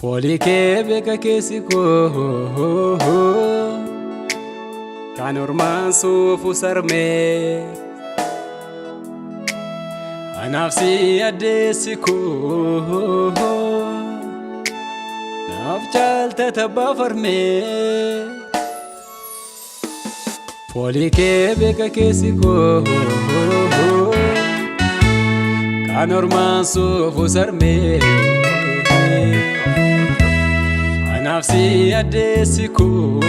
Polike beka kesiko kanorman sufu sarme anafsi adesiko nafchal tatabafarme Polike beka kesiko kanorman sufu sarme نفسي أدسكو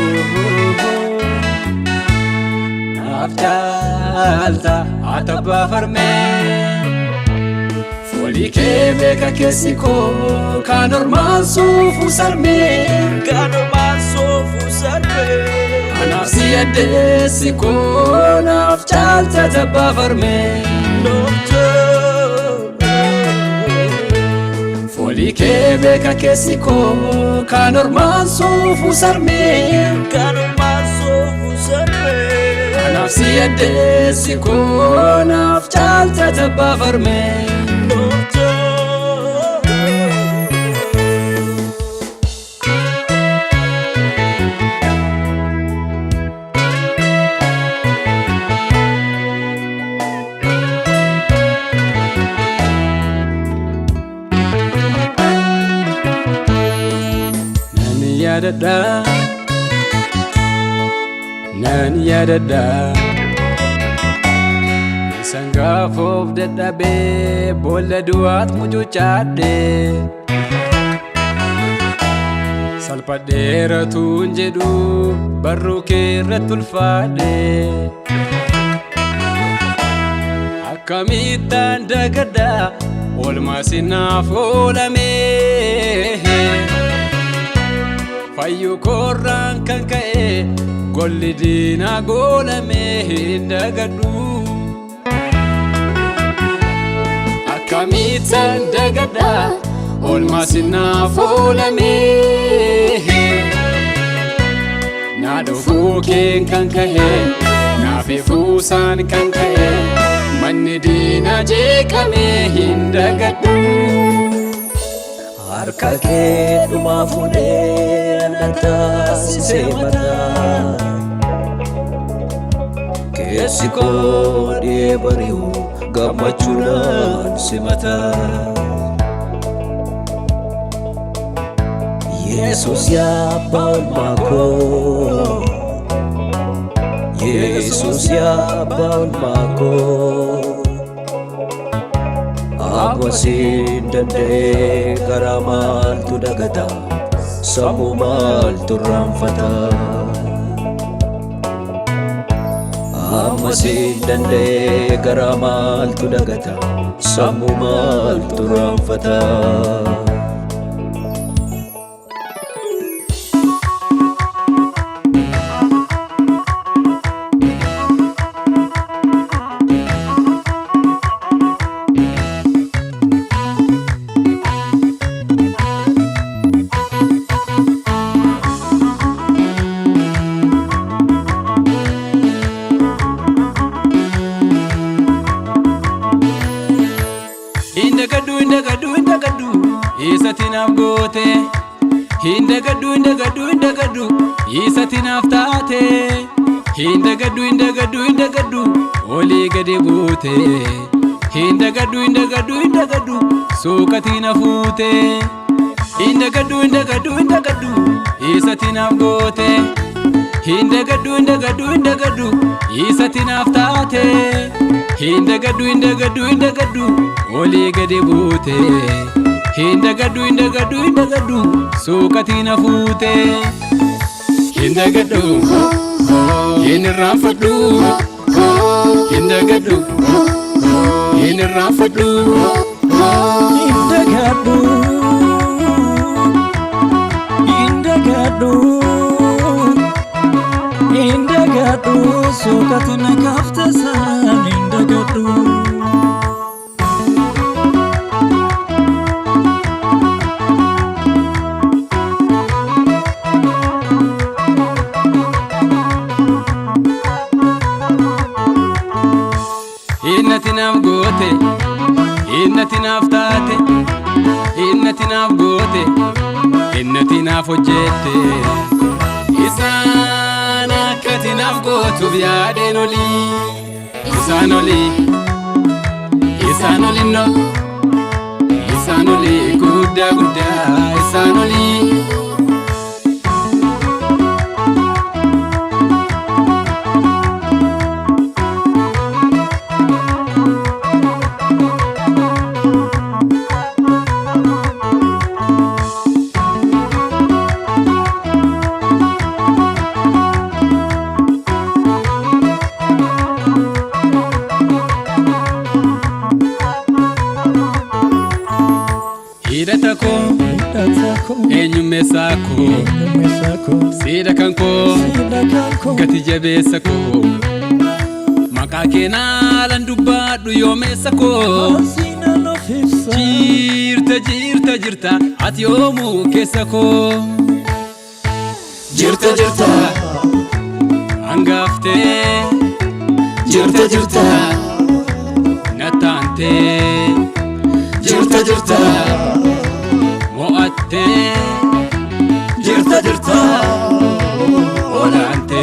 نفتالتا عتبا فرمي فولي كيبكا كيسيكو كانور مانسوفو سرمي كانور مانسوفو سرمي نفسي أدسكو نفتالتا تبا فرمي Polike beka kesiko kanorman sufu sarme kanorman sufu sarme nafsi adesiko nafchal tatabafarme nan yadada sangafof dadhabe bolla du'aat mucucaadhe salphadheeratuun jedhu barruu kee irratti ulfaadhe akkamittaan dagadda oolmaa sinaaf oolame Fayyu korran kan ka'e golli diinaa goolame hin dagadhu Akkamittaan dagadda oolmaa sinaaf oolame naa dhufuu keen kan ka'e naaf ifuusaan kan ka'e manni diinaa jeeqame hin dagadhu Harka kee dhuma fuudhee nataasisee mataa Keessi koo dhiyee bari'u gammachuudhaan simataa Yesus yaa abbaa oolmaa koo Yesus yaa abbaa oolmaa koo Akwasin dandee karaa maaltu dagata sammuu maaltu raanfata Akwasin dandee karaa maaltu dagata sammuu maaltu raanfata Indagadu isatinaaf goote Indagadu isatinaaf taate Indagadu olii gadi buute Indagadu suukatina fuute Indagadu isatinaaf goote Indagadu isatinaaf taate Indagadu olii gadi buute Indagadu suukatina fuute Indagadu inirraanfadhu Indagadu inirraanfadhu Indagadu suukatina kaftasan Indagadu innati naaf taate innati naaf goote innati naaf hojjette isaan akkati naaf gootuuf yaadeen olii isaan olii isaan olinno isaan olii guddaa guddaa isaan olii Hidata ko eenyummeessaa ko siida kan koo gati jabeessa koo maqaa kee naalan dubbadhu yoomeessa koo jirta ati yoomuu keessa koo jirta hangaaftee jirta nataantee jirta mo'atte jirta olaante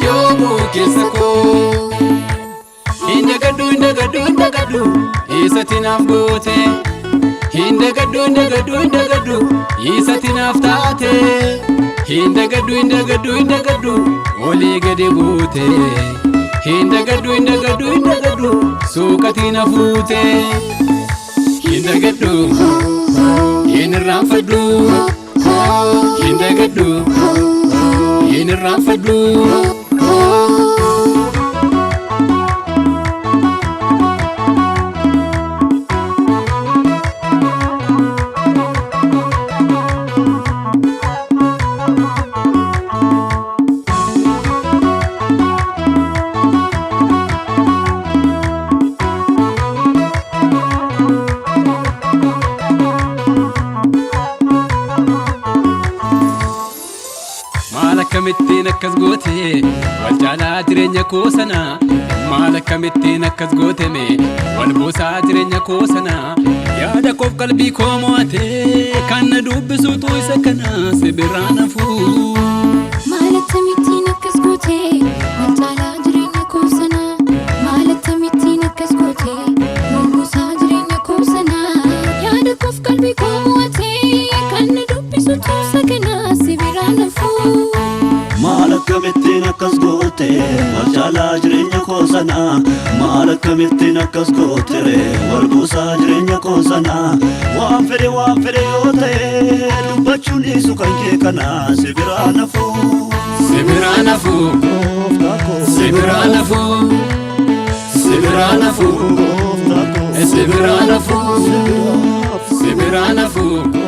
yoomuu keessa koo hindagaddu isatti naaf goote hindagaddu isatti naaf taate hindagaddu olii gadi buute hindagaddu suuqati na fuute hindagaddu hinirraanfadhu hindagaddu hinirraanfadhu Akkamittiin akkas goote wal caalaa jireenya koo sana maal akkamittiin akkas gooteme wal buusaa jireenya koo sana yaada koof qalbii koo mo'ate kan na dubbisuutu isa kana si biraan hafuu maal akkamittiin akkas goote wal caalaa jireenya koo sana maal akkamittiin akkas goote wal buusaa jireenya koo sana yaada koof qalbii koo mo'ate kan na dubbisuutu isa kana si biraan hafuu maal akkamittiin akkas goote wal caalaa jireenya koo sana maal akkamittiin akkas goote wal buusaa jireenya koo sana waan fedhe yoo ta'e dubbachuun dhiisu kan kee kana si biraan hafuu si biraan hafuu si biraan hafuu si biraan hafuu si biraan hafuu si biraan hafuu